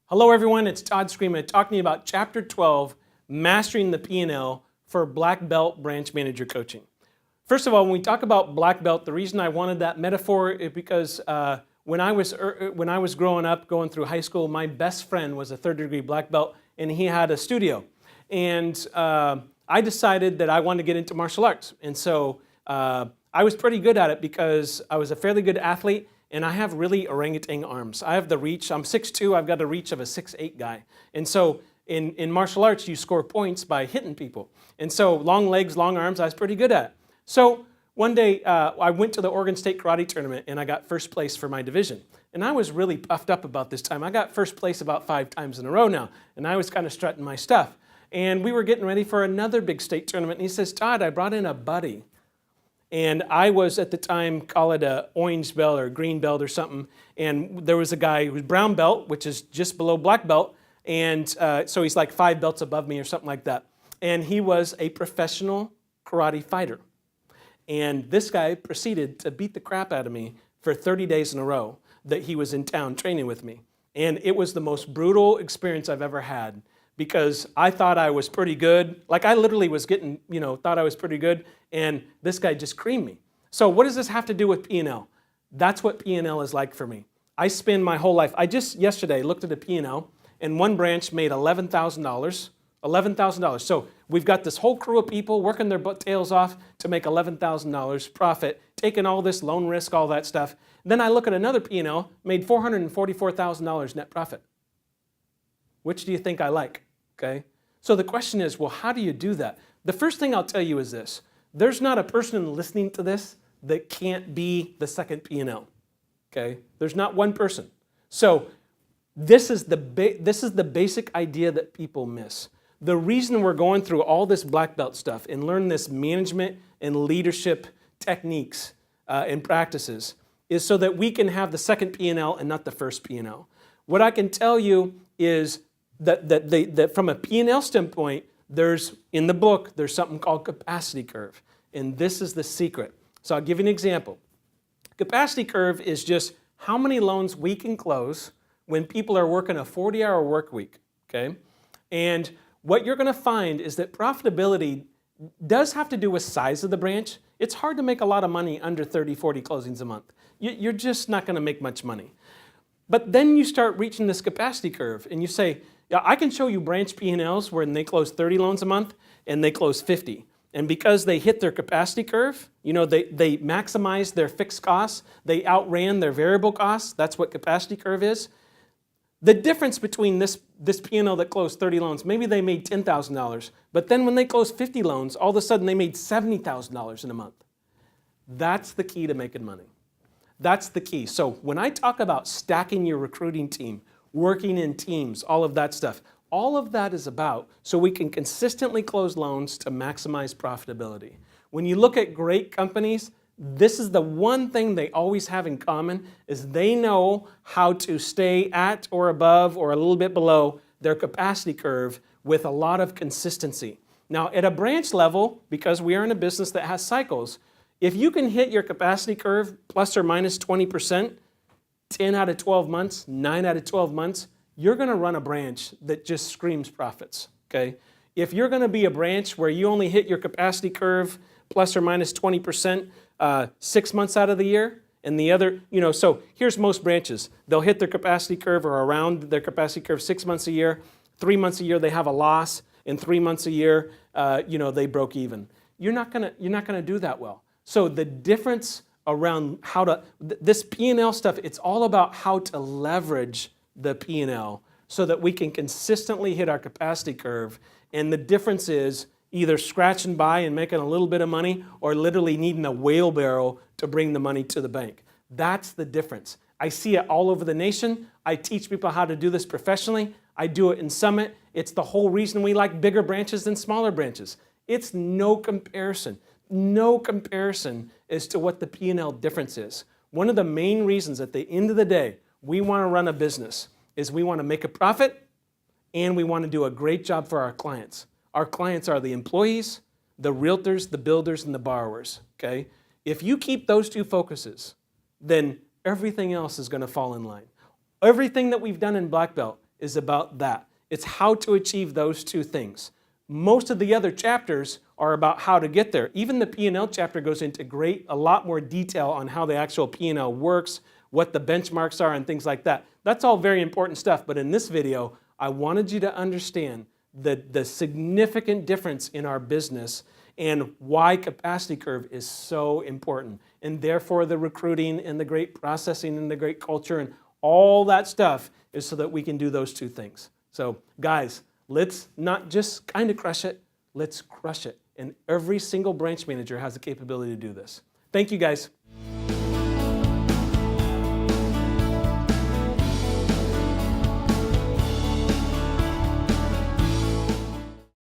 Hello everyone, it's Todd Screamer talking to you about Chapter 12, Mastering the P&L for Black Belt Branch Manager Coaching. First of all, when we talk about black belt, the reason I wanted that metaphor is because when I was growing up, going through high school, my best friend was a third-degree black belt, and he had a studio. And I decided that I wanted to get into martial arts. And so I was pretty good at it because I was a fairly good athlete, and I have really orangutan arms. I have the reach. I'm 6'2", I've got the reach of a 6'8" guy. And so in martial arts, you score points by hitting people. And so long legs, long arms, I was pretty good at it. So one day, I went to the Oregon State Karate Tournament, and I got first place for my division. And I was really puffed up about this time. I got first place about 5 times in a row now, and I was kind of strutting my stuff. And we were getting ready for another big state tournament, and he says, "Todd, I brought in a buddy." And I was, at the time, call it a orange belt or green belt or something. And there was a guy who was brown belt, which is just below black belt. And so he's like 5 belts above me or something like that. And he was a professional karate fighter. And this guy proceeded to beat the crap out of me for 30 days in a row that he was in town training with me. And it was the most brutal experience I've ever had, because I thought I was pretty good. Like, I literally was getting, thought I was pretty good, and this guy just creamed me. So what does this have to do with P&L? That's what P&L is like for me. I spend my whole life. I just yesterday looked at a P&L, and one branch made $11,000. $11,000. So we've got this whole crew of people working their tails off to make $11,000 profit, taking all this loan risk, all that stuff. Then I look at another P&L, made $444,000 net profit. Which do you think I like? Okay? So the question is, well, how do you do that? The first thing I'll tell you is this. There's not a person listening to this that can't be the second P&L. Okay? There's not one person. So this is the basic idea that people miss. The reason we're going through all this black belt stuff and learn this management and leadership techniques and practices is so that we can have the second P&L and not the first P&L. What I can tell you is that from a P&L standpoint, in the book, there's something called capacity curve. And this is the secret. So I'll give you an example. Capacity curve is just how many loans we can close when people are working a 40-hour work week, okay? And what you're going to find is that profitability does have to do with size of the branch. It's hard to make a lot of money under 30, 40 closings a month. You're just not going to make much money. But then you start reaching this capacity curve, and you say, yeah, I can show you branch P&Ls where they close 30 loans a month and they close 50. And because they hit their capacity curve, they maximized their fixed costs, they outran their variable costs. That's what capacity curve is. The difference between this P&L that closed 30 loans, maybe they made $10,000, but then when they closed 50 loans, all of a sudden they made $70,000 in a month. That's the key to making money. That's the key. So when I talk about stacking your recruiting team, working in teams, all of that stuff, all of that is about so we can consistently close loans to maximize profitability. When you look at great companies, this is the one thing they always have in common, is they know how to stay at or above or a little bit below their capacity curve with a lot of consistency. Now, at a branch level, because we are in a business that has cycles, if you can hit your capacity curve plus or minus 20%, 10 out of 12 months, 9 out of 12 months, you're going to run a branch that just screams profits, okay? If you're going to be a branch where you only hit your capacity curve plus or minus 20%, 6 months out of the year, and the other, so here's most branches. They'll hit their capacity curve or around their capacity curve 6 months a year. 3 months a year they have a loss, and 3 months a year, they broke even. You're not gonna do that well. So the difference around this P&L stuff, it's all about how to leverage the P&L so that we can consistently hit our capacity curve. And the difference is either scratching by and making a little bit of money or literally needing a wheelbarrow to bring the money to the bank. That's the difference. I see it all over the nation. I teach people how to do this professionally. I do it in Summit. It's the whole reason we like bigger branches than smaller branches. It's no comparison. No comparison as to what the P&L difference is. One of the main reasons at the end of the day we want to run a business is we want to make a profit and we want to do a great job for our clients. Our clients are the employees, the realtors, the builders, and the borrowers, okay? If you keep those two focuses, then everything else is going to fall in line. Everything that we've done in Black Belt is about that. It's how to achieve those two things. Most of the other chapters are about how to get there. Even the P&L chapter goes into a lot more detail on how the actual P&L works, what the benchmarks are, and things like that. That's all very important stuff, but in this video, I wanted you to understand the significant difference in our business and why capacity curve is so important. And therefore the recruiting and the great processing and the great culture and all that stuff is so that we can do those two things. So guys, let's not just kind of crush it, let's crush it. And every single branch manager has the capability to do this. Thank you guys.